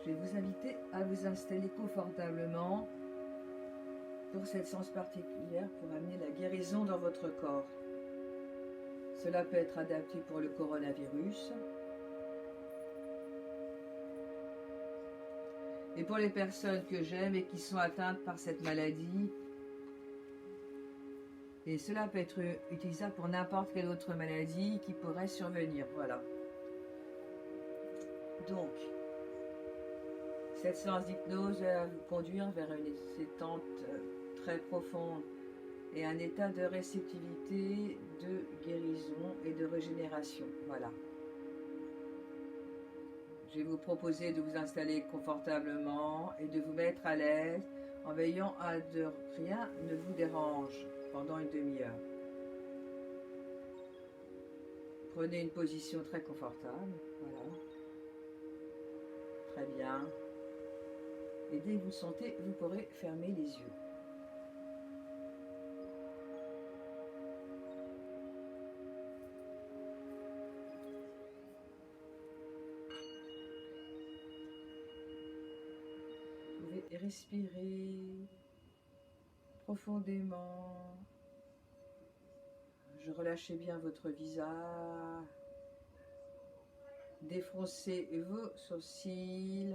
Je vais vous inviter à vous installer confortablement pour cette séance particulière pour amener la guérison dans votre corps. Cela peut être adapté pour le coronavirus et pour les personnes que j'aime et qui sont atteintes par cette maladie. Et cela peut être utilisable pour n'importe quelle autre maladie qui pourrait survenir. Voilà. Donc, cette séance d'hypnose va vous conduire vers une détente très profonde et un état de réceptivité, de guérison et de régénération. Voilà. Je vais vous proposer de vous installer confortablement et de vous mettre à l'aise en veillant à ce que rien ne vous dérange pendant une demi-heure. Prenez une position très confortable. Voilà. Très bien. Et dès que vous le sentez, vous pourrez fermer les yeux. Vous pouvez respirer profondément. Je relâchez bien votre visage. Défroncez vos sourcils.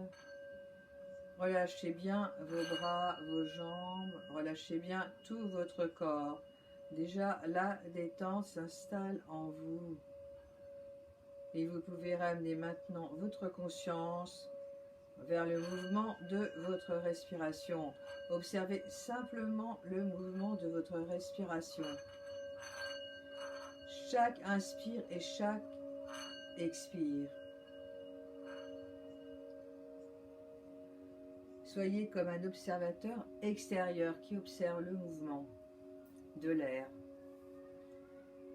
Relâchez bien vos bras, vos jambes. Relâchez bien tout votre corps. Déjà, la détente s'installe en vous. Et vous pouvez ramener maintenant votre conscience vers le mouvement de votre respiration. Observez simplement le mouvement de votre respiration. Chaque inspire et chaque expire. Soyez comme un observateur extérieur qui observe le mouvement de l'air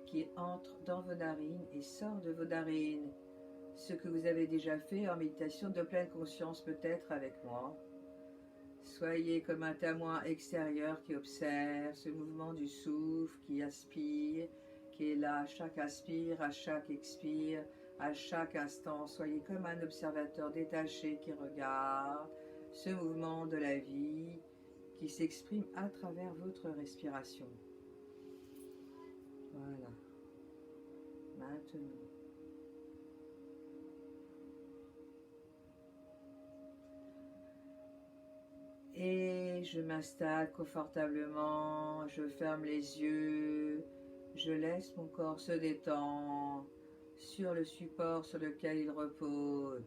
qui entre dans vos narines et sort de vos narines. Ce que vous avez déjà fait en méditation de pleine conscience peut-être avec moi. Soyez comme un témoin extérieur qui observe ce mouvement du souffle qui aspire, qui est là à chaque inspire, à chaque expire, à chaque instant. Soyez comme un observateur détaché qui regarde ce mouvement de la vie qui s'exprime à travers votre respiration. Voilà. Maintenant. Et je m'installe confortablement, je ferme les yeux, je laisse mon corps se détendre sur le support sur lequel il repose.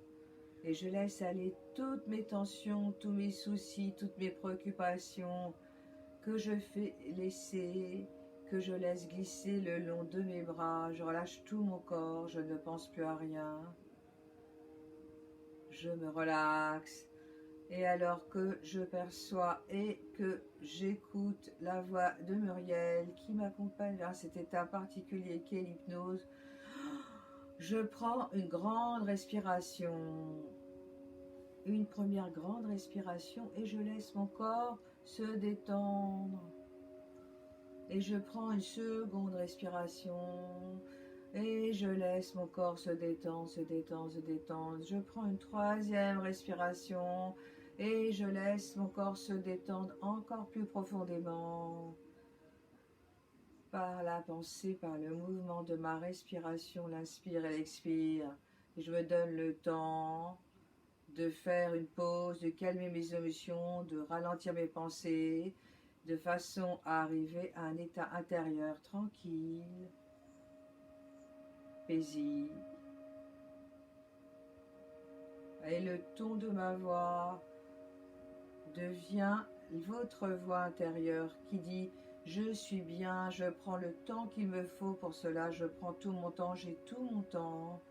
Et je laisse aller toutes mes tensions, tous mes soucis, toutes mes préoccupations que je fais laisser, que je laisse glisser le long de mes bras. Je relâche tout mon corps, je ne pense plus à rien. Je me relaxe. Et alors que je perçois et que j'écoute la voix de Muriel qui m'accompagne vers cet état particulier qu'est l'hypnose, je prends une grande respiration, une première grande respiration et je laisse mon corps se détendre. Et je prends une seconde respiration et je laisse mon corps se détendre, se détendre, se détendre. Je prends une troisième respiration et je laisse mon corps se détendre encore plus profondément par la pensée, par le mouvement de ma respiration, l'inspire et l'expire. Et je me donne le temps de faire une pause, de calmer mes émotions, de ralentir mes pensées, de façon à arriver à un état intérieur tranquille, paisible. Et le ton de ma voix devient votre voix intérieure qui dit « Je suis bien, je prends le temps qu'il me faut pour cela, je prends tout mon temps, j'ai tout mon temps,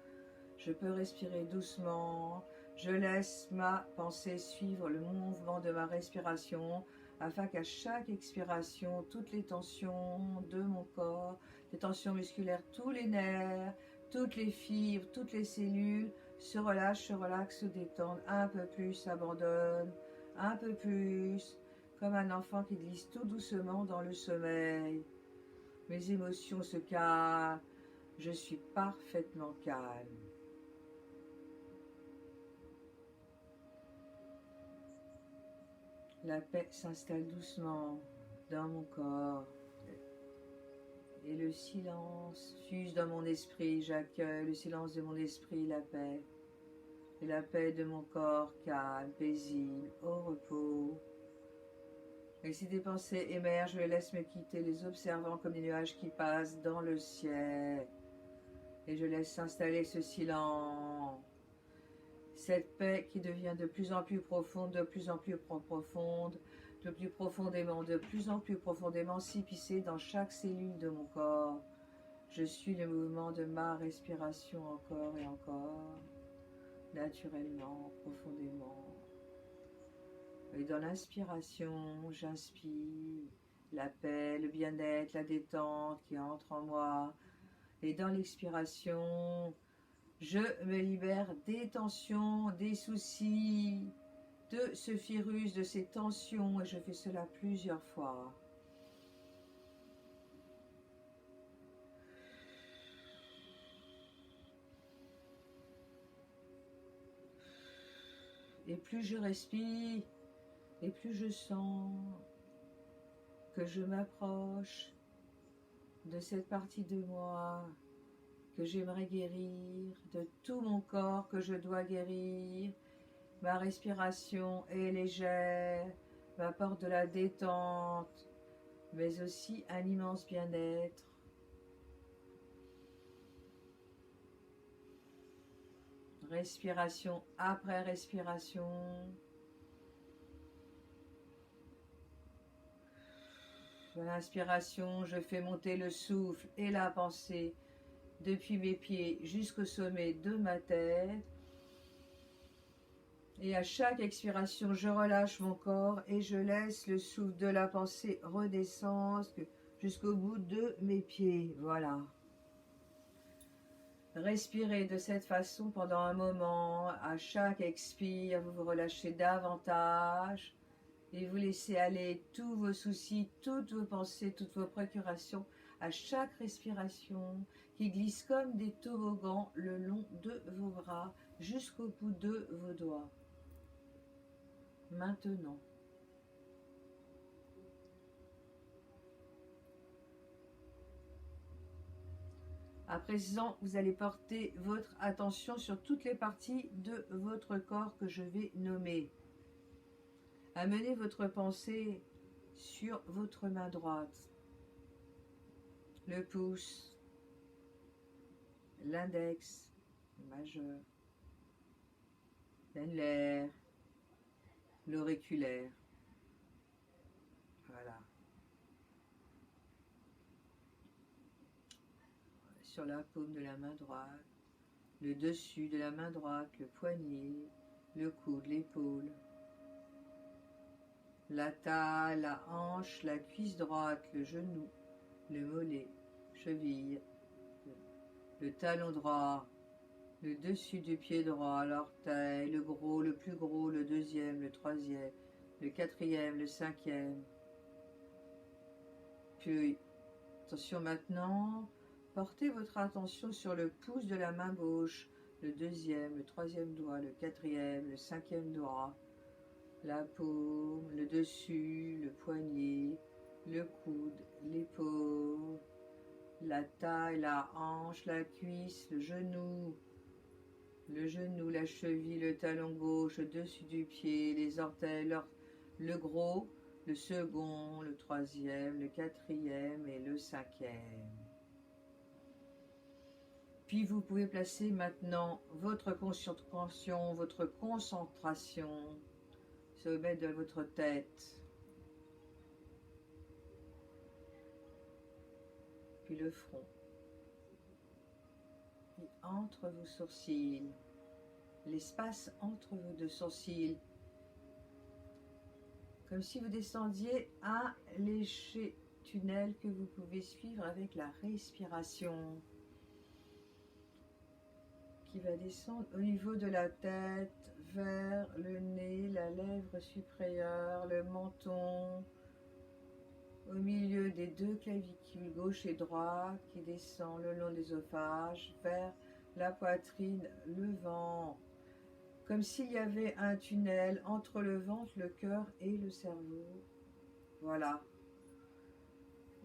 je peux respirer doucement, je laisse ma pensée suivre le mouvement de ma respiration afin qu'à chaque expiration, toutes les tensions de mon corps, les tensions musculaires, tous les nerfs, toutes les fibres, toutes les cellules se relâchent, se relaxent, se détendent un peu plus, s'abandonnent, un peu plus, comme un enfant qui glisse tout doucement dans le sommeil. Mes émotions se calment, je suis parfaitement calme. La paix s'installe doucement dans mon corps et le silence fuse dans mon esprit. J'accueille le silence de mon esprit, la paix. Et la paix de mon corps calme, paisible, au repos. Et si des pensées émergent, je les laisse me quitter, les observant comme des nuages qui passent dans le ciel. Et je laisse s'installer ce silence. Cette paix qui devient de plus en plus profonde, de plus en plus profonde, de plus en plus profondément s'épicer dans chaque cellule de mon corps. Je suis le mouvement de ma respiration encore et encore, naturellement, profondément. Et dans l'inspiration, j'inspire la paix, le bien-être, la détente qui entre en moi. Et dans l'expiration, je me libère des tensions, des soucis, de ce virus, de ces tensions. Et je fais cela plusieurs fois. Et plus je respire, et plus je sens que je m'approche de cette partie de moi que j'aimerais guérir, de tout mon corps que je dois guérir. Ma respiration est légère, m'apporte de la détente, mais aussi un immense bien-être. Respiration après respiration. À l'inspiration, je fais monter le souffle et la pensée depuis mes pieds jusqu'au sommet de ma tête. Et à chaque expiration, je relâche mon corps et je laisse le souffle de la pensée redescendre jusqu'au bout de mes pieds. Voilà. Respirez de cette façon pendant un moment. À chaque expire, vous vous relâchez davantage et vous laissez aller tous vos soucis, toutes vos pensées, toutes vos préoccupations à chaque respiration qui glisse comme des toboggans le long de vos bras jusqu'au bout de vos doigts. Maintenant, à présent, vous allez porter votre attention sur toutes les parties de votre corps que je vais nommer. Amenez votre pensée sur votre main droite, le pouce, l'index, le majeur, l'annulaire, l'auriculaire. Voilà. Sur la paume de la main droite, le dessus de la main droite, le poignet, le coude, l'épaule, la taille, la hanche, la cuisse droite, le genou, le mollet, cheville, le talon droit, le dessus du pied droit, l'orteil, le gros, le plus gros, le deuxième, le troisième, le quatrième, le cinquième. Puis, attention maintenant, portez votre attention sur le pouce de la main gauche, le deuxième, le troisième doigt, le quatrième, le cinquième doigt, la paume, le dessus, le poignet, le coude, l'épaule, la taille, la hanche, la cuisse, le genou, la cheville, le talon gauche, le dessus du pied, les orteils, le gros, le second, le troisième, le quatrième et le cinquième. Puis vous pouvez placer maintenant votre concentration, sommet de votre tête, puis le front, puis entre vos sourcils, l'espace entre vos deux sourcils, comme si vous descendiez un léger tunnel que vous pouvez suivre avec la respiration, qui va descendre au niveau de la tête, vers le nez, la lèvre supérieure, le menton, au milieu des deux clavicules gauche et droite, qui descend le long des œsophages, vers la poitrine, le ventre, comme s'il y avait un tunnel entre le ventre, le cœur et le cerveau. Voilà.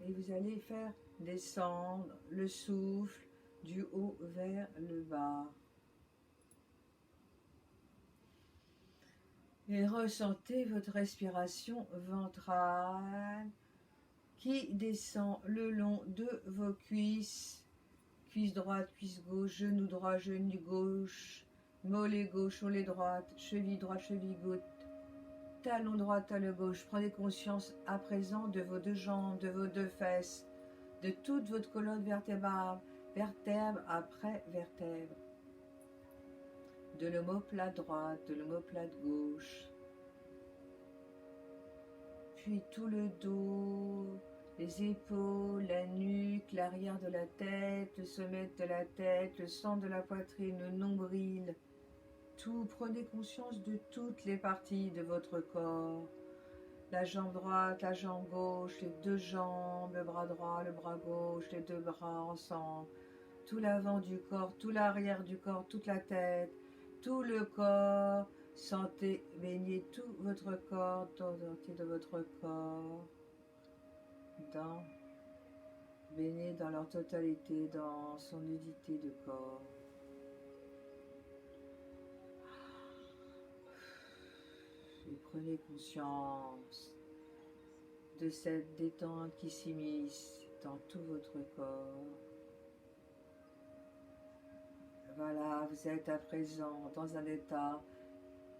Et vous allez faire descendre le souffle du haut vers le bas. Et ressentez votre respiration ventrale qui descend le long de vos cuisses. Cuisse droite, cuisse gauche, genou droit, genou gauche, mollet gauche, mollet droite, cheville droite, cheville gauche, talon droit, talon gauche. Prenez conscience à présent de vos deux jambes, de vos deux fesses, de toute votre colonne vertébrale, vertèbre après vertèbre. De l'omoplate droite, de l'omoplate gauche. Puis tout le dos, les épaules, la nuque, l'arrière de la tête, le sommet de la tête, le centre de la poitrine, le nombril. Tout, prenez conscience de toutes les parties de votre corps. La jambe droite, la jambe gauche, les deux jambes, le bras droit, le bras gauche, les deux bras ensemble. Tout l'avant du corps, tout l'arrière du corps, toute la tête, tout le corps. Sentez, baignez tout votre corps, tout entier de votre corps. Baignez dans leur totalité, dans son nudité de corps. Et prenez conscience de cette détente qui s'immisce dans tout votre corps. Voilà, vous êtes à présent dans un état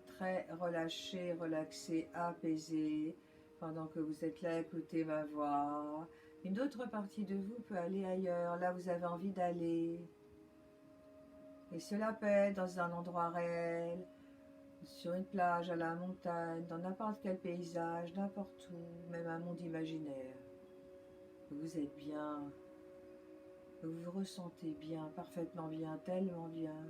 très relâché, relaxé, apaisé, pendant que vous êtes là à écouter ma voix. Une autre partie de vous peut aller ailleurs, là vous avez envie d'aller. Et cela peut être dans un endroit réel, sur une plage, à la montagne, dans n'importe quel paysage, n'importe où, même un monde imaginaire. Vous êtes bien, vous vous ressentez bien, parfaitement bien, tellement bien.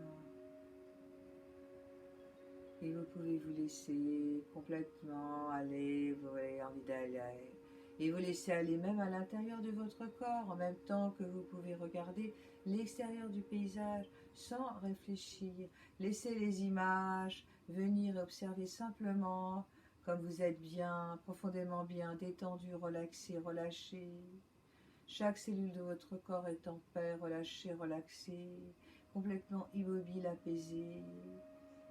Et vous pouvez vous laisser complètement aller, vous avez envie d'aller. Et vous laissez aller même à l'intérieur de votre corps, en même temps que vous pouvez regarder l'extérieur du paysage sans réfléchir. Laissez les images venir et observer simplement comme vous êtes bien, profondément bien, détendu, relaxé, relâché. Chaque cellule de votre corps est en paix, relâchée, relaxée, complètement immobile, apaisée.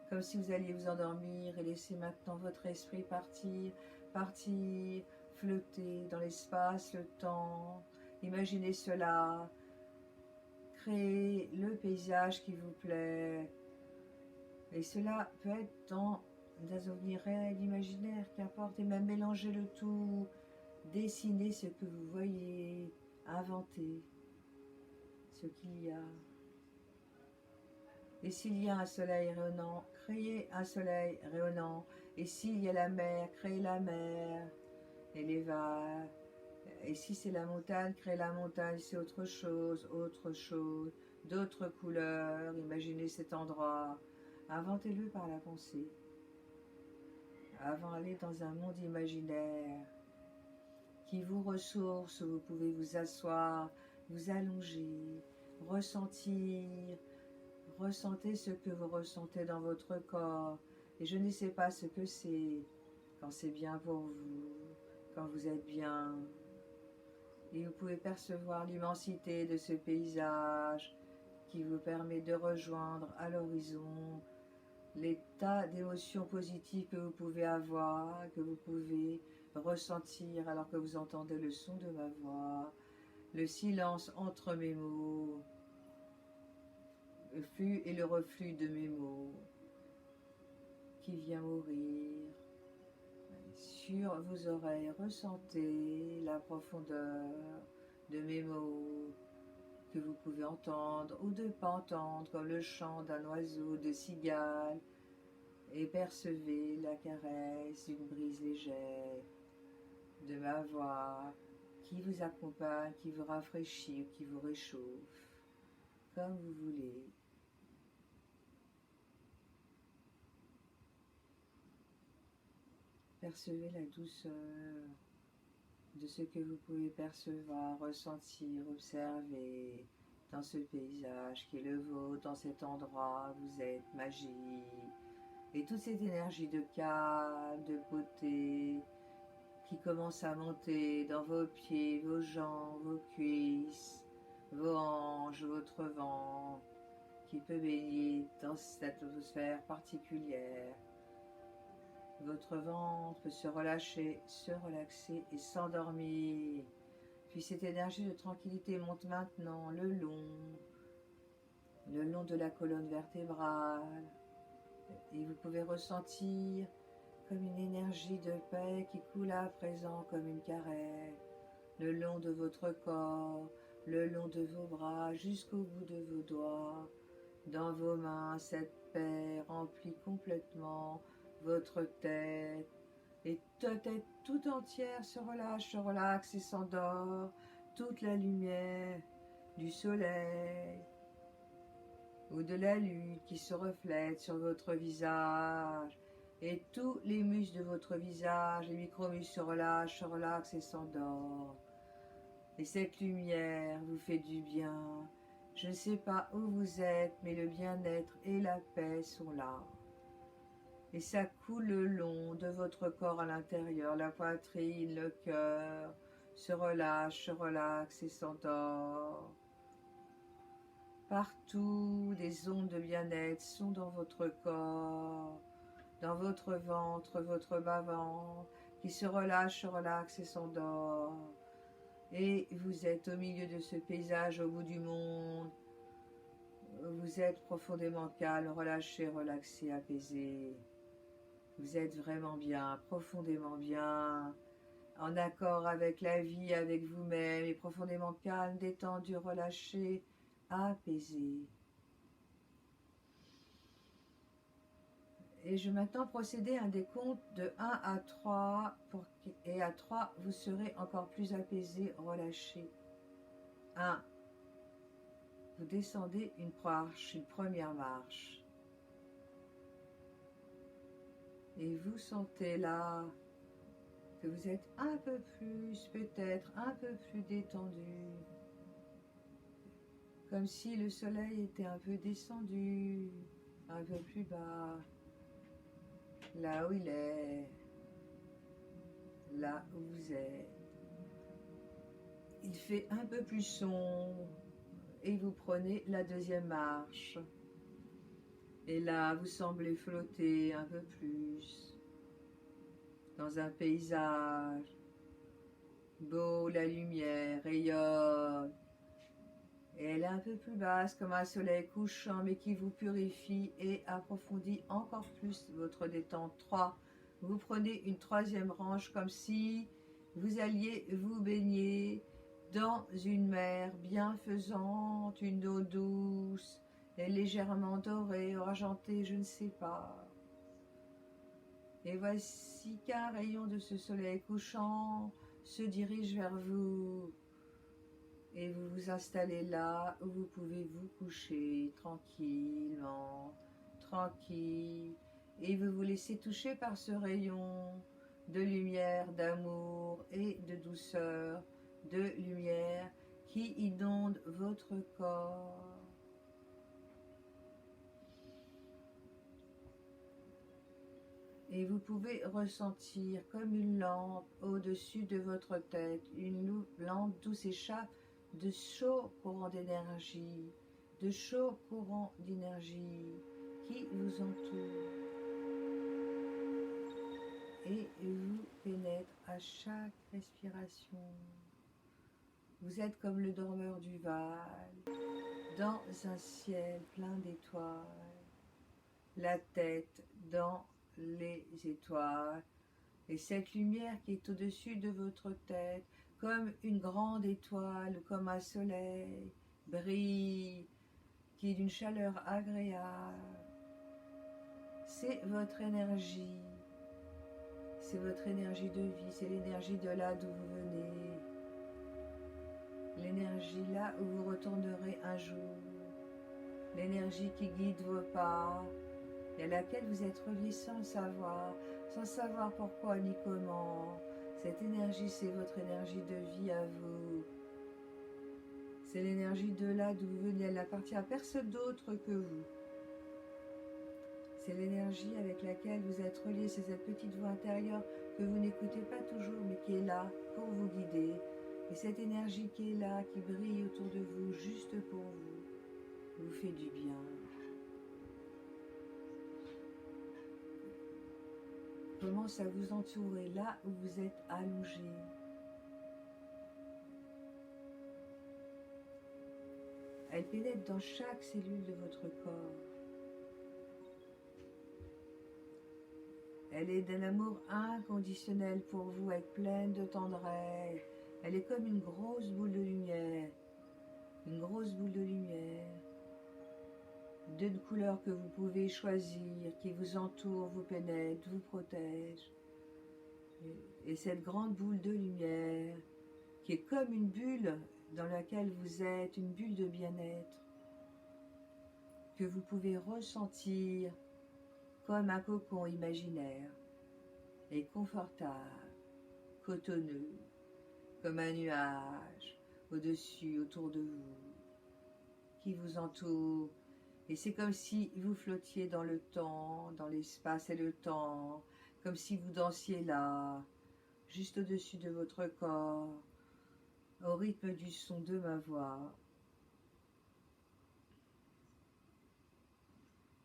Comme si vous alliez vous endormir et laisser maintenant votre esprit partir, flotter dans l'espace, le temps. Imaginez cela, créez le paysage qui vous plaît. Et cela peut être dans un souvenir réel, imaginaire, qu'importe, et même mélanger le tout, dessiner ce que vous voyez, inventer ce qu'il y a. Et s'il y a un soleil rayonnant, créez un soleil rayonnant. Et s'il y a la mer, créez la mer et les vagues. Et si c'est la montagne, créez la montagne. Si c'est autre chose, d'autres couleurs. Imaginez cet endroit. Inventez-le par la pensée. Avant d'aller dans un monde imaginaire qui vous ressource, où vous pouvez vous asseoir, vous allonger, ressentir. Ressentez ce que vous ressentez dans votre corps. Et je ne sais pas ce que c'est quand c'est bien pour vous, quand vous êtes bien. Et vous pouvez percevoir l'immensité de ce paysage qui vous permet de rejoindre à l'horizon l'état d'émotions positives que vous pouvez avoir, que vous pouvez ressentir alors que vous entendez le son de ma voix, le silence entre mes mots, le flux et le reflux de mes mots qui vient mourir sur vos oreilles. Ressentez la profondeur de mes mots que vous pouvez entendre ou ne pas entendre, comme le chant d'un oiseau, de cigale, et percevez la caresse d'une brise légère de ma voix qui vous accompagne, qui vous rafraîchit ou qui vous réchauffe, comme vous voulez. Percevez la douceur de ce que vous pouvez percevoir, ressentir, observer dans ce paysage qui est le vôtre, dans cet endroit où vous êtes, magique, Et toute cette énergie de calme, de beauté, qui commence à monter dans vos pieds, vos jambes, vos cuisses, vos hanches, votre ventre, qui peut baigner dans cette atmosphère particulière. Votre ventre peut se relâcher, se relaxer et s'endormir. Puis cette énergie de tranquillité monte maintenant le long de la colonne vertébrale. Et vous pouvez ressentir comme une énergie de paix qui coule à présent comme une caresse, le long de votre corps, le long de vos bras, jusqu'au bout de vos doigts. Dans vos mains, cette paix remplit complètement votre tête. Et ta tête tout entière se relâche, se relaxe et s'endort. Toute la lumière du soleil ou de la lune qui se reflète sur votre visage. Et tous les muscles de votre visage, les micro-muscles se relaxent et s'endorment. Et cette lumière vous fait du bien. Je ne sais pas où vous êtes, mais le bien-être et la paix sont là. Et ça coule le long de votre corps à l'intérieur, la poitrine, le cœur, se relaxe et s'endort. Partout, des ondes de bien-être sont dans votre corps, dans votre ventre, votre bas-ventre, qui se relaxe et s'endort. Et vous êtes au milieu de ce paysage au bout du monde. Vous êtes profondément calme, relâché, relaxé, apaisé. Vous êtes vraiment bien, profondément bien, en accord avec la vie, avec vous-même, et profondément calme, détendu, relâché, apaisé. Et je vais maintenant procéder à un décompte de 1 à 3, et à 3, vous serez encore plus apaisé, relâché. 1. Vous descendez une première marche. Et vous sentez là que vous êtes un peu plus, peut-être un peu plus détendu. Comme si le soleil était un peu descendu, un peu plus bas. Là où il est, là où vous êtes. Il fait un peu plus sombre et vous prenez la deuxième marche. Et là, vous semblez flotter un peu plus dans un paysage beau, la lumière rayonne. Et elle est un peu plus basse comme un soleil couchant, mais qui vous purifie et approfondit encore plus votre détente. 3. Vous prenez une troisième branche comme si vous alliez vous baigner dans une mer bienfaisante, une eau douce et légèrement dorée, argentée, je ne sais pas. Et voici qu'un rayon de ce soleil couchant se dirige vers vous. Et vous vous installez là où vous pouvez vous coucher tranquillement, tranquille. Et vous vous laissez toucher par ce rayon de lumière, d'amour et de douceur, de lumière qui inonde votre corps. Et vous pouvez ressentir comme une lampe au-dessus de votre tête, une lampe d'où s'échappe de chauds courants d'énergie, qui vous entourent et vous pénètrent à chaque respiration. Vous êtes comme le dormeur du Val, dans un ciel plein d'étoiles, la tête dans les étoiles, et cette lumière qui est au-dessus de votre tête, comme une grande étoile, comme un soleil, brille, qui est d'une chaleur agréable. C'est votre énergie de vie, c'est l'énergie de là d'où vous venez, l'énergie là où vous retournerez un jour, l'énergie qui guide vos pas, et à laquelle vous êtes relié sans savoir pourquoi ni comment. Cette énergie, c'est votre énergie de vie à vous. C'est l'énergie de là d'où vous venez, elle n'appartient à personne d'autre que vous. C'est l'énergie avec laquelle vous êtes relié, c'est cette petite voix intérieure que vous n'écoutez pas toujours, mais qui est là pour vous guider. Et cette énergie qui est là, qui brille autour de vous, juste pour vous fait du bien. Commence à vous entourer là où vous êtes allongé. Elle pénètre dans chaque cellule de votre corps. Elle est d'un amour inconditionnel pour vous, avec pleine de tendresse. Elle est comme une grosse boule de lumière. Une grosse boule de lumière. D'une couleur que vous pouvez choisir, qui vous entoure, vous pénètre, vous protège. Et cette grande boule de lumière, qui est comme une bulle dans laquelle vous êtes, une bulle de bien-être, que vous pouvez ressentir comme un cocon imaginaire, et confortable, cotonneux, comme un nuage au-dessus, autour de vous, qui vous entoure. Et c'est comme si vous flottiez dans le temps, dans l'espace et le temps, comme si vous dansiez là, juste au-dessus de votre corps, au rythme du son de ma voix.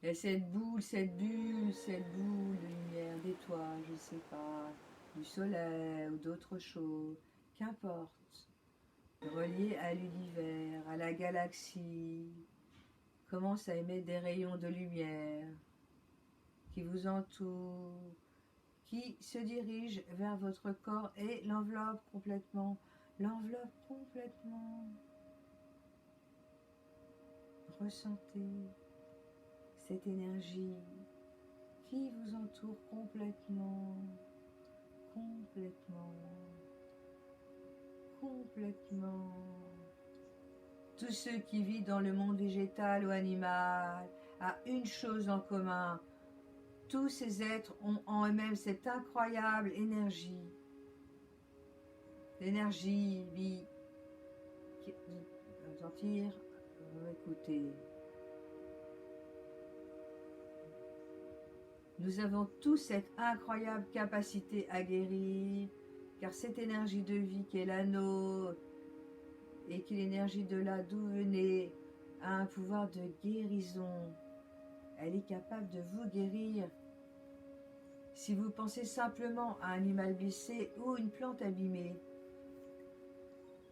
Et cette boule, cette bulle, cette boule de lumière, d'étoiles, je ne sais pas, du soleil ou d'autres choses, qu'importe, reliée à l'univers, à la galaxie, commence à émettre des rayons de lumière qui vous entourent, qui se dirigent vers votre corps et l'enveloppe complètement, Ressentez cette énergie qui vous entoure complètement. Tous ceux qui vivent dans le monde végétal ou animal a une chose en commun. Tous ces êtres ont en eux-mêmes cette incroyable énergie. L'énergie, vie, sentir, écouter. Nous avons tous cette incroyable capacité à guérir, car cette énergie de vie qui est la nôtre, et qui est l'énergie de là d'où venez, a un pouvoir de guérison. Elle est capable de vous guérir. Si vous pensez simplement à un animal blessé ou une plante abîmée,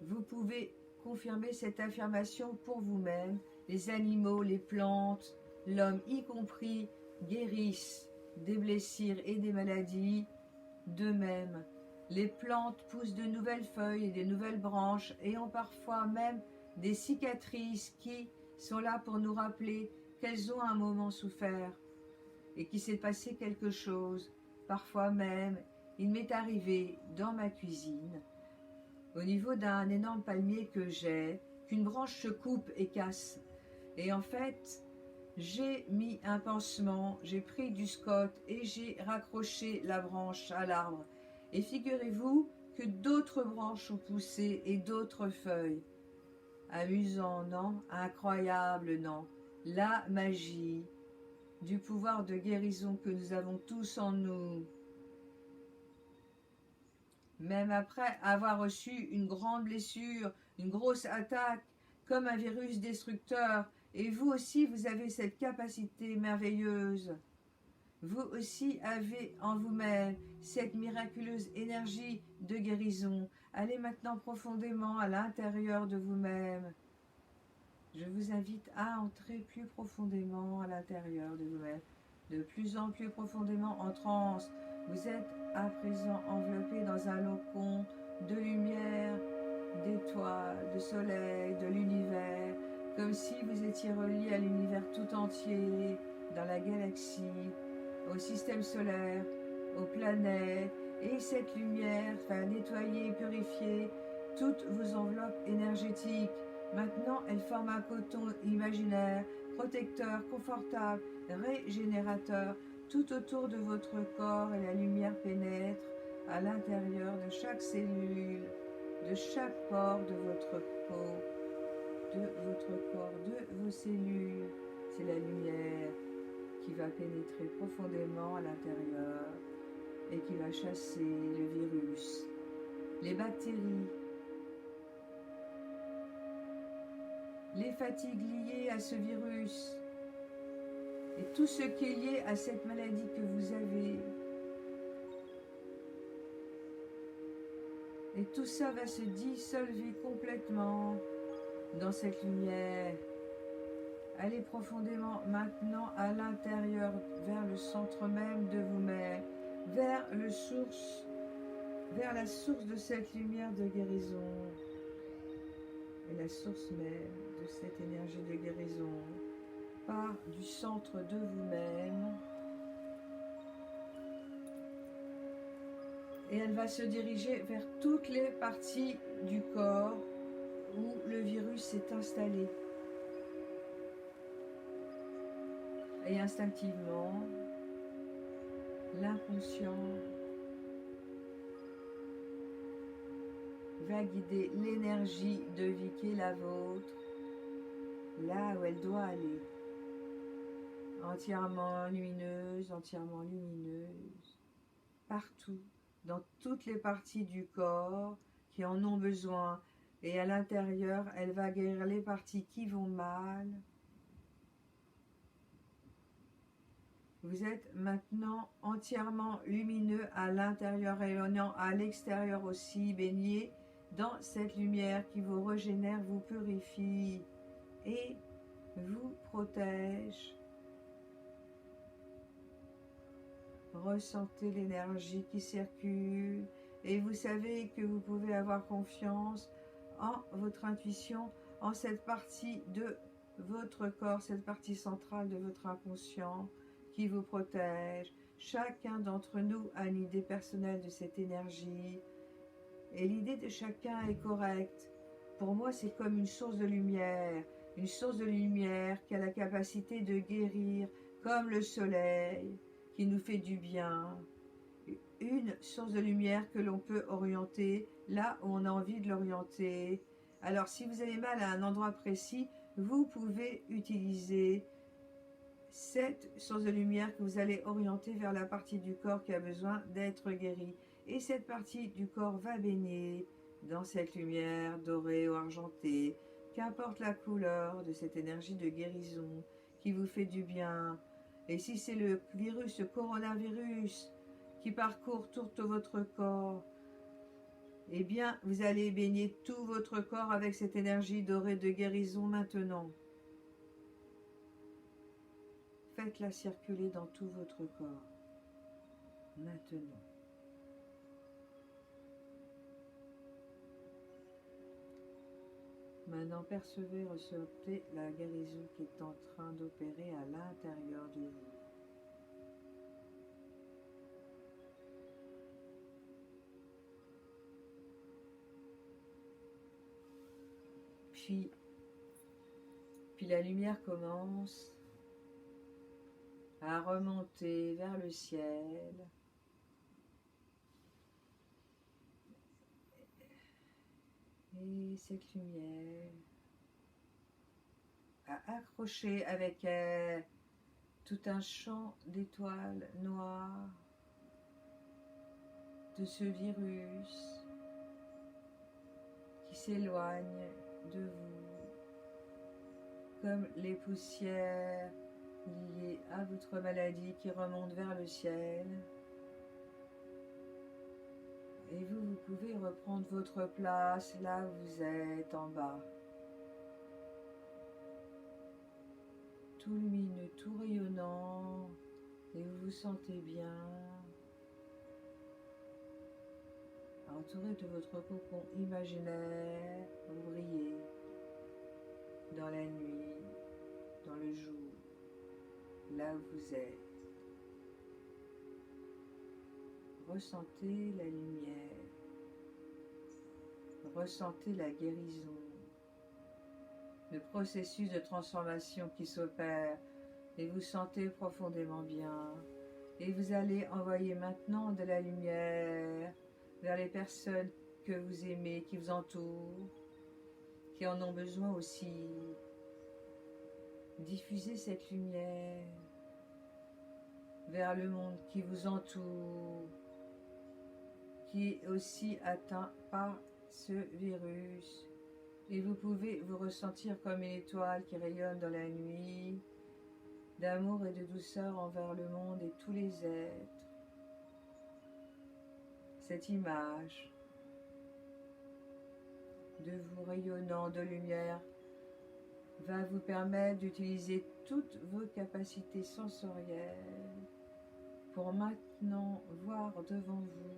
vous pouvez confirmer cette affirmation pour vous-même. Les animaux, les plantes, l'homme y compris, guérissent des blessures et des maladies d'eux-mêmes. Les plantes poussent de nouvelles feuilles et de nouvelles branches et ont parfois même des cicatrices qui sont là pour nous rappeler qu'elles ont un moment souffert et qu'il s'est passé quelque chose. Parfois même, il m'est arrivé dans ma cuisine, au niveau d'un énorme palmier que j'ai, qu'une branche se coupe et casse. Et en fait, j'ai mis un pansement, j'ai pris du scotch et j'ai raccroché la branche à l'arbre. Et figurez-vous que d'autres branches ont poussé et d'autres feuilles. Amusant, non? Incroyable, non? La magie du pouvoir de guérison que nous avons tous en nous. Même après avoir reçu une grande blessure, une grosse attaque, comme un virus destructeur, et vous aussi, vous avez cette capacité merveilleuse. Vous aussi avez en vous-même cette miraculeuse énergie de guérison. Allez maintenant profondément à l'intérieur de vous-même. Je vous invite à entrer plus profondément à l'intérieur de vous-même, de plus en plus profondément en transe. Vous êtes à présent enveloppé dans un locon de lumière, d'étoiles, de soleil, de l'univers, comme si vous étiez relié à l'univers tout entier, dans la galaxie, au système solaire, aux planètes, et cette lumière va nettoyer et purifier toutes vos enveloppes énergétiques. Maintenant, elle forme un coton imaginaire, protecteur, confortable, régénérateur, tout autour de votre corps, et la lumière pénètre à l'intérieur de chaque cellule, de chaque pore de votre peau, de votre corps, de vos cellules. C'est la lumière qui va pénétrer profondément à l'intérieur et qui va chasser le virus, les bactéries, les fatigues liées à ce virus et tout ce qui est lié à cette maladie que vous avez. Et tout ça va se dissolver complètement dans cette lumière. Allez profondément maintenant à l'intérieur, vers le centre même de vous-même, vers la source de cette lumière de guérison. Et la source même de cette énergie de guérison part du centre de vous-même. Et elle va se diriger vers toutes les parties du corps où le virus s'est installé. Et instinctivement, l'inconscient va guider l'énergie de vie qui est la vôtre, là où elle doit aller. Entièrement lumineuse, partout, dans toutes les parties du corps qui en ont besoin. Et à l'intérieur, elle va guérir les parties qui vont mal. Vous êtes maintenant entièrement lumineux à l'intérieur, rayonnant à l'extérieur aussi, baigné dans cette lumière qui vous régénère, vous purifie et vous protège. Ressentez l'énergie qui circule et vous savez que vous pouvez avoir confiance en votre intuition, en cette partie de votre corps, cette partie centrale de votre inconscient qui vous protège. Chacun d'entre nous a une idée personnelle de cette énergie et l'idée de chacun est correcte. Pour moi, c'est comme une source de lumière qui a la capacité de guérir comme le soleil qui nous fait du bien. Une source de lumière que l'on peut orienter là où on a envie de l'orienter. Alors si vous avez mal à un endroit précis, vous pouvez utiliser cette source de lumière que vous allez orienter vers la partie du corps qui a besoin d'être guérie. Et cette partie du corps va baigner dans cette lumière dorée ou argentée, qu'importe la couleur de cette énergie de guérison qui vous fait du bien. Et si c'est le virus, le coronavirus qui parcourt tout votre corps, eh bien vous allez baigner tout votre corps avec cette énergie dorée de guérison maintenant. Faites-la circuler dans tout votre corps, maintenant. Maintenant, percevez, ressentez la guérison qui est en train d'opérer à l'intérieur de vous. Puis la lumière commence à remonter vers le ciel. Et cette lumière a accroché avec elle tout un champ d'étoiles noires de ce virus qui s'éloigne de vous, comme les poussières liées à votre maladie qui remontent vers le ciel. Et vous pouvez reprendre votre place là où vous êtes en bas. Tout lumineux, tout rayonnant, et vous vous sentez bien. Entouré de votre cocon imaginaire, vous brillez dans la nuit, dans le jour, là où vous êtes. Ressentez la lumière, ressentez la guérison, le processus de transformation qui s'opère et vous sentez profondément bien. Et vous allez envoyer maintenant de la lumière vers les personnes que vous aimez, qui vous entourent, qui en ont besoin aussi. Diffusez cette lumière vers le monde qui vous entoure, qui est aussi atteint par ce virus. Et vous pouvez vous ressentir comme une étoile qui rayonne dans la nuit, d'amour et de douceur envers le monde et tous les êtres. Cette image de vous rayonnant de lumière va vous permettre d'utiliser toutes vos capacités sensorielles pour maintenant voir devant vous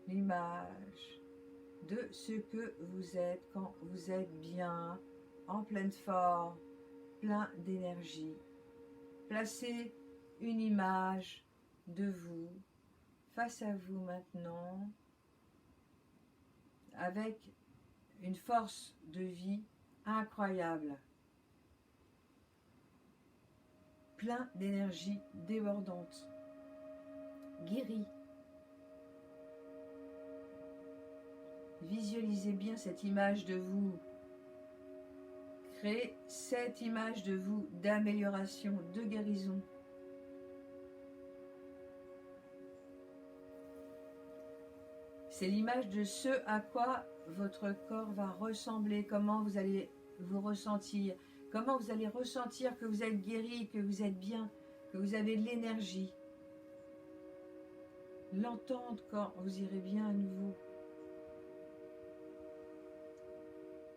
l'image de ce que vous êtes quand vous êtes bien, en pleine forme, plein d'énergie. Placez une image de vous face à vous maintenant, avec une force de vie incroyable, plein d'énergie débordante, guéri. Visualisez bien cette image de vous. Créez cette image de vous d'amélioration, de guérison. C'est l'image de ce à quoi votre corps va ressembler, comment vous allez vous ressentir, comment vous allez ressentir que vous êtes guéri, que vous êtes bien, que vous avez de l'énergie. L'entendre quand vous irez bien à nouveau.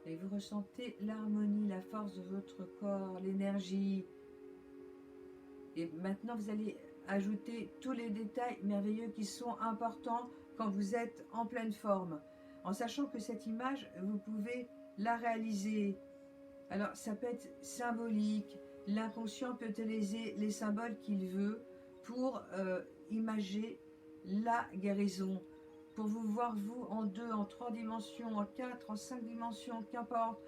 Et vous ressentez l'harmonie, la force de votre corps, l'énergie. Et maintenant, vous allez ajouter tous les détails merveilleux qui sont importants quand vous êtes en pleine forme. En sachant que cette image, vous pouvez la réaliser. Alors, ça peut être symbolique. L'inconscient peut utiliser les symboles qu'il veut pour imager la guérison. Pour vous voir, vous, en 2, en 3 dimensions, en 4, en 5 dimensions, qu'importe,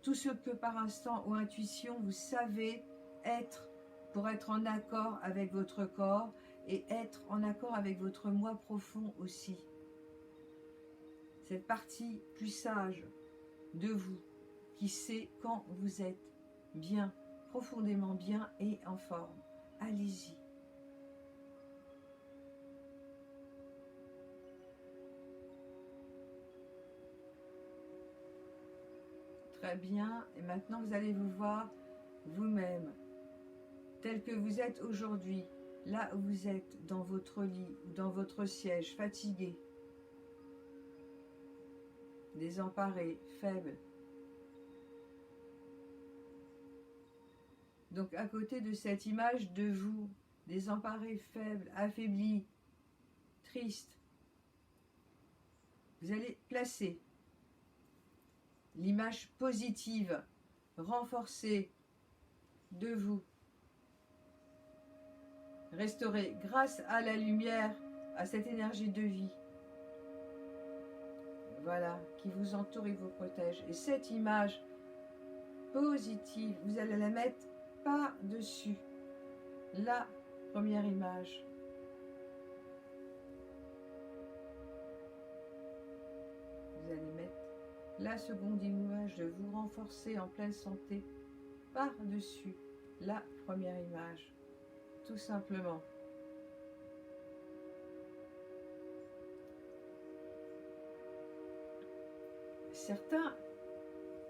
tout ce que par instant ou intuition, vous savez être pour être en accord avec votre corps et être en accord avec votre moi profond aussi. Cette partie plus sage de vous qui sait quand vous êtes bien, profondément bien et en forme. Allez-y. Très bien. Et maintenant, vous allez vous voir vous-même, tel que vous êtes aujourd'hui, là où vous êtes, dans votre lit ou dans votre siège, fatigué, désemparé, faible. Donc, à côté de cette image de vous, désemparé, faible, affaibli, triste, vous allez placer l'image positive, renforcée de vous, restaurée grâce à la lumière, à cette énergie de vie. Voilà, qui vous entoure et vous protège. Et cette image positive, vous allez la mettre par-dessus la première image. Vous allez mettre la seconde image de vous renforcer en pleine santé par-dessus la première image. Tout simplement. Certains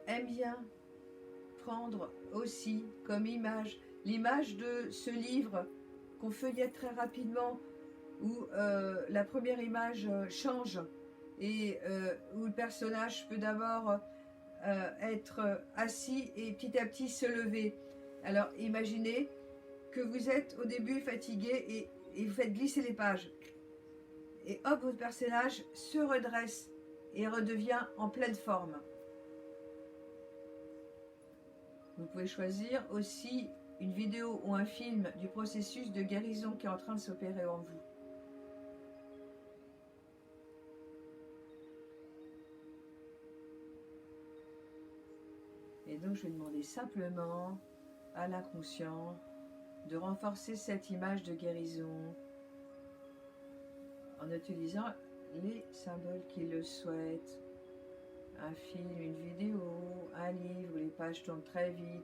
aiment bien prendre aussi comme image l'image de ce livre qu'on feuillette très rapidement où la première image change et où le personnage peut d'abord être assis et petit à petit se lever. Alors imaginez que vous êtes au début fatigué et vous faites glisser les pages. Et hop, votre personnage se redresse et redevient en pleine forme. Vous pouvez choisir aussi une vidéo ou un film du processus de guérison qui est en train de s'opérer en vous. Et donc je vais demander simplement à l'inconscient de renforcer cette image de guérison en utilisant les symboles qui le souhaitent. Un film, une vidéo, un livre où les pages tournent très vite,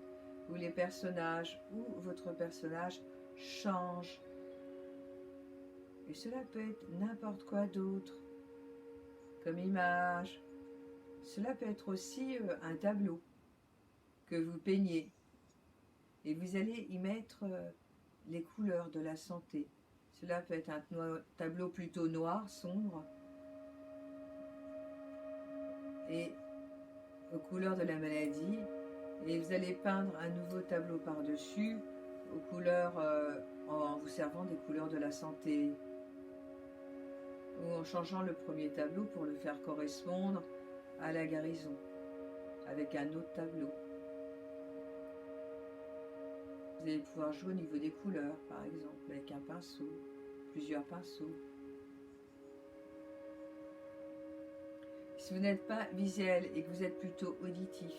où les personnages ou votre personnage change Et cela peut être n'importe quoi d'autre, comme image. Cela peut être aussi un tableau que vous peignez. Et vous allez y mettre les couleurs de la santé. Cela peut être un tableau plutôt noir, sombre, et aux couleurs de la maladie. Et vous allez peindre un nouveau tableau par-dessus, aux couleurs, en vous servant des couleurs de la santé. Ou en changeant le premier tableau pour le faire correspondre à la guérison, avec un autre tableau. Vous allez pouvoir jouer au niveau des couleurs, par exemple, avec un pinceau, plusieurs pinceaux. Si vous n'êtes pas visuel et que vous êtes plutôt auditif,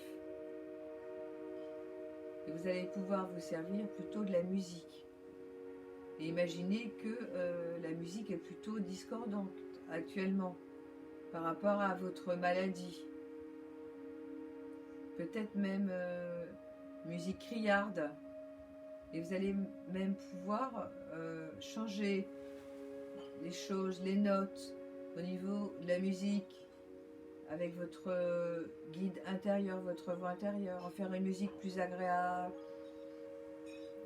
et vous allez pouvoir vous servir plutôt de la musique. Et imaginez que la musique est plutôt discordante actuellement par rapport à votre maladie. Peut-être même musique criarde. Et vous allez même pouvoir changer les choses, les notes au niveau de la musique avec votre guide intérieur, votre voix intérieure, en faire une musique plus agréable,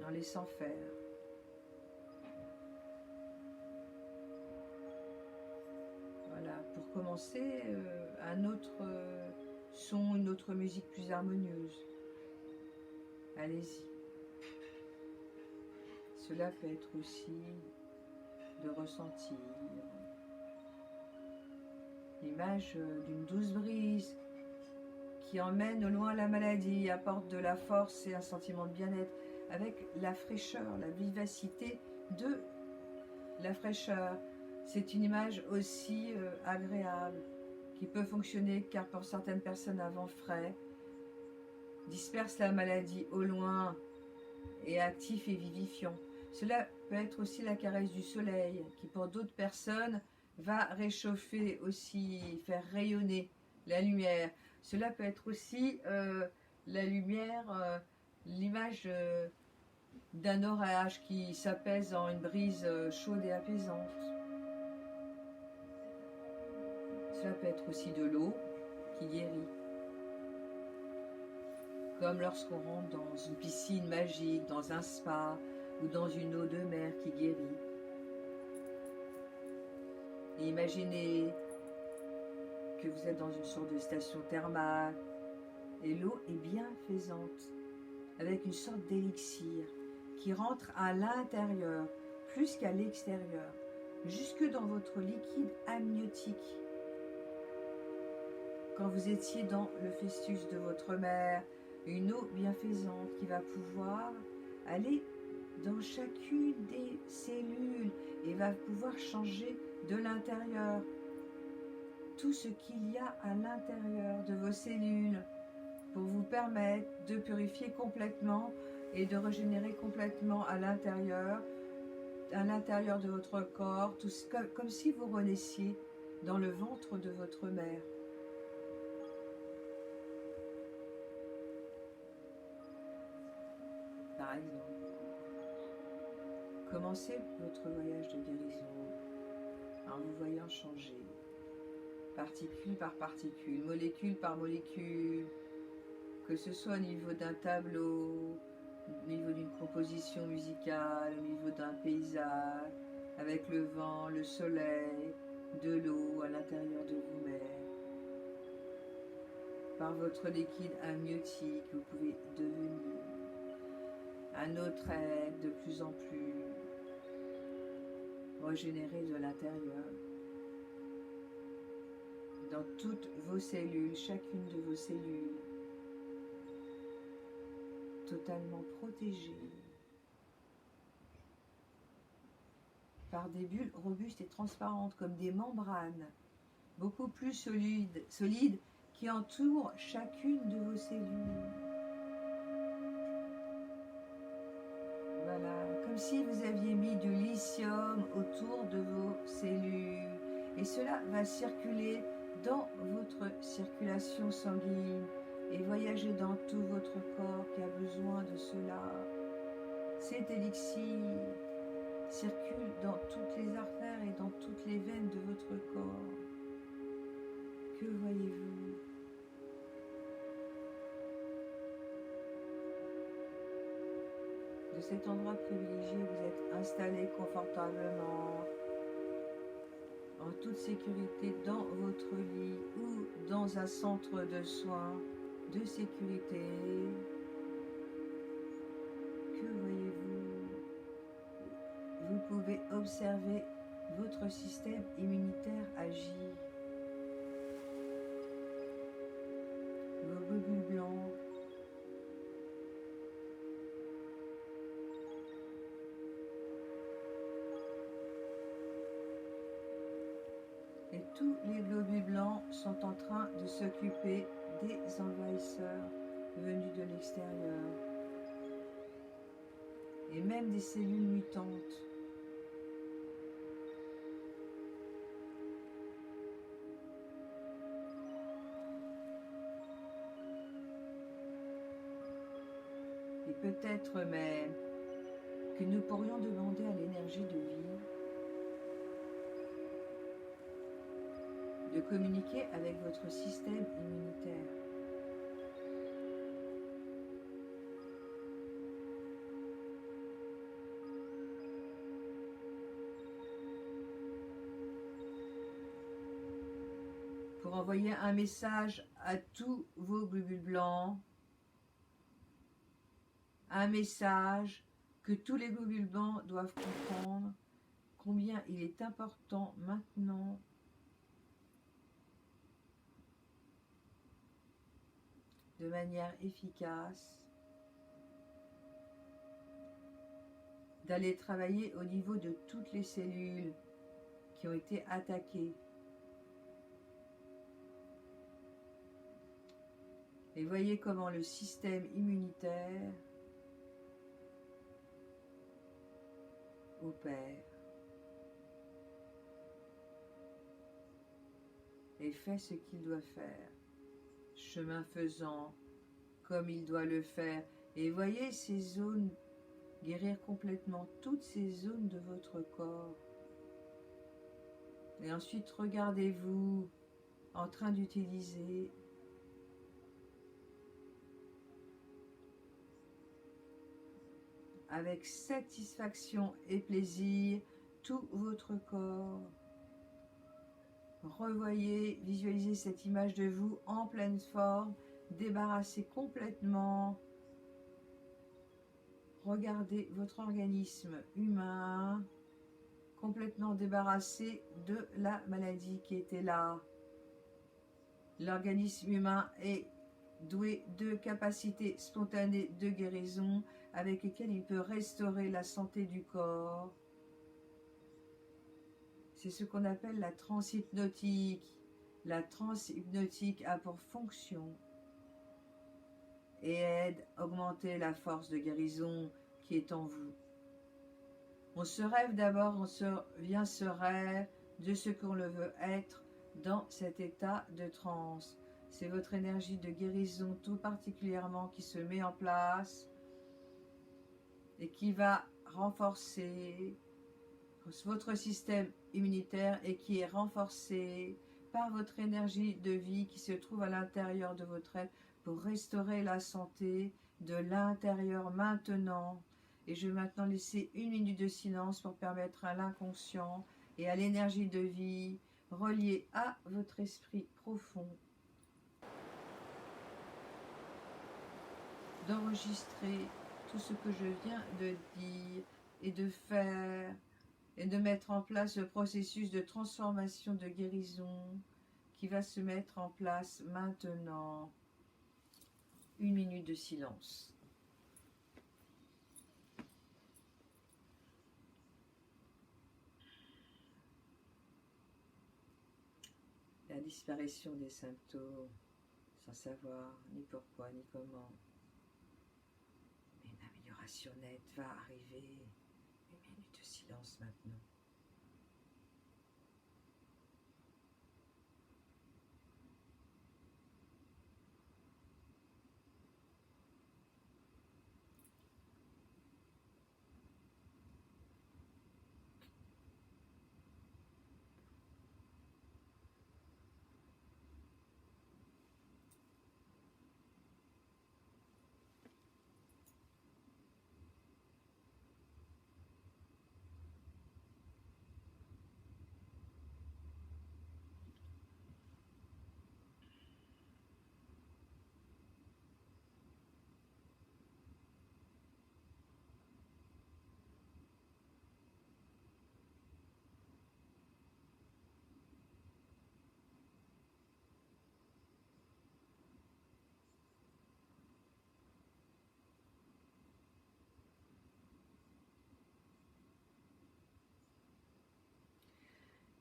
en laissant faire. Voilà, pour commencer, un autre son, une autre musique plus harmonieuse. Allez-y. Cela peut être aussi de ressentir l'image d'une douce brise qui emmène au loin la maladie, apporte de la force et un sentiment de bien-être avec la fraîcheur, la vivacité de la fraîcheur. C'est une image aussi agréable qui peut fonctionner car pour certaines personnes un vent frais disperse la maladie au loin et actif et vivifiant. Cela peut être aussi la caresse du soleil qui pour d'autres personnes va réchauffer aussi, faire rayonner la lumière. Cela peut être aussi la lumière, l'image d'un orage qui s'apaise en une brise chaude et apaisante. Cela peut être aussi de l'eau qui guérit. Comme lorsqu'on rentre dans une piscine magique, dans un spa ou dans une eau de mer qui guérit. Et imaginez que vous êtes dans une sorte de station thermale et l'eau est bienfaisante avec une sorte d'élixir qui rentre à l'intérieur plus qu'à l'extérieur, jusque dans votre liquide amniotique. Quand vous étiez dans le festus de votre mère, une eau bienfaisante qui va pouvoir aller dans chacune des cellules et va pouvoir changer de l'intérieur tout ce qu'il y a à l'intérieur de vos cellules pour vous permettre de purifier complètement et de régénérer complètement à l'intérieur de votre corps, tout comme si vous renaissiez dans le ventre de votre mère. Par exemple, commencez votre voyage de guérison en vous voyant changer, particule par particule, molécule par molécule, que ce soit au niveau d'un tableau, au niveau d'une composition musicale, au niveau d'un paysage, avec le vent, le soleil, de l'eau à l'intérieur de vous-même. Par votre liquide amniotique, vous pouvez devenir un autre être de plus en plus régénéré de l'intérieur. Dans toutes vos cellules, chacune de vos cellules, totalement protégée par des bulles robustes et transparentes comme des membranes beaucoup plus solides qui entourent chacune de vos cellules. Voilà, comme si vous aviez mis du lithium autour de vos cellules et cela va circuler dans votre circulation sanguine et voyager dans tout votre corps qui a besoin de cela. Cet élixir circule dans toutes les artères les veines de votre corps. Que voyez-vous? De cet endroit privilégié, vous êtes installé confortablement, en toute sécurité, dans votre lit ou dans un centre de soins de sécurité. Que voyez-vous? Vous pouvez observer votre système immunitaire agir. Vos globules blancs. Et tous les globules blancs sont en train de s'occuper des envahisseurs venus de l'extérieur. Et même des cellules mutantes. Et peut-être même que nous pourrions demander à l'énergie de vie de communiquer avec votre système immunitaire. Pour envoyer un message à tous vos globules blancs, un message que tous les globules blancs doivent comprendre combien il est important maintenant de manière efficace d'aller travailler au niveau de toutes les cellules qui ont été attaquées. Et voyez comment le système immunitaire opère et fait ce qu'il doit faire, chemin faisant, comme il doit le faire. Et voyez ces zones guérir complètement toutes ces zones de votre corps. Et ensuite, regardez-vous en train d'utiliser avec satisfaction et plaisir tout votre corps. Revoyez, visualisez cette image de vous en pleine forme, débarrassé complètement. Regardez votre organisme humain complètement débarrassé de la maladie qui était là. L'organisme humain est doué de capacités spontanées de guérison avec lesquelles il peut restaurer la santé du corps. C'est ce qu'on appelle la transe hypnotique. La transe hypnotique a pour fonction et aide à augmenter la force de guérison qui est en vous. On se rêve d'abord, on se vient se rêve de ce qu'on le veut être dans cet état de transe. C'est votre énergie de guérison tout particulièrement qui se met en place et qui va renforcer votre système immunitaire et qui est renforcé par votre énergie de vie qui se trouve à l'intérieur de votre être pour restaurer la santé de l'intérieur maintenant. Et je vais maintenant laisser 1 minute de silence pour permettre à l'inconscient et à l'énergie de vie reliée à votre esprit profond d'enregistrer tout ce que je viens de dire et de faire et de mettre en place le processus de transformation, de guérison qui va se mettre en place maintenant. 1 minute de silence. La disparition des symptômes, sans savoir ni pourquoi ni comment. Mais une amélioration nette va arriver. 1 minute de silence maintenant.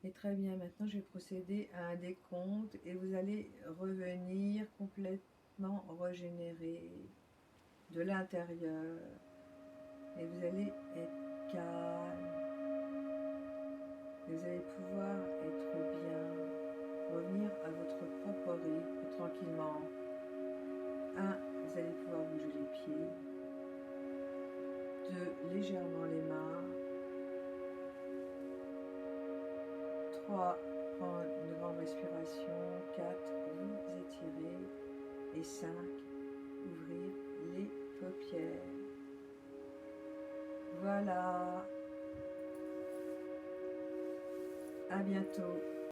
Et très bien, maintenant je vais procéder à un décompte et vous allez revenir complètement régénéré de l'intérieur. Et vous allez être calme. Et vous allez pouvoir être bien, revenir à votre propre rythme tranquillement. 1, vous allez pouvoir bouger les pieds. 2, légèrement les mains. 3, prendre une grande respiration. 4, vous étirer. Et 5, ouvrir les paupières. Voilà. À bientôt.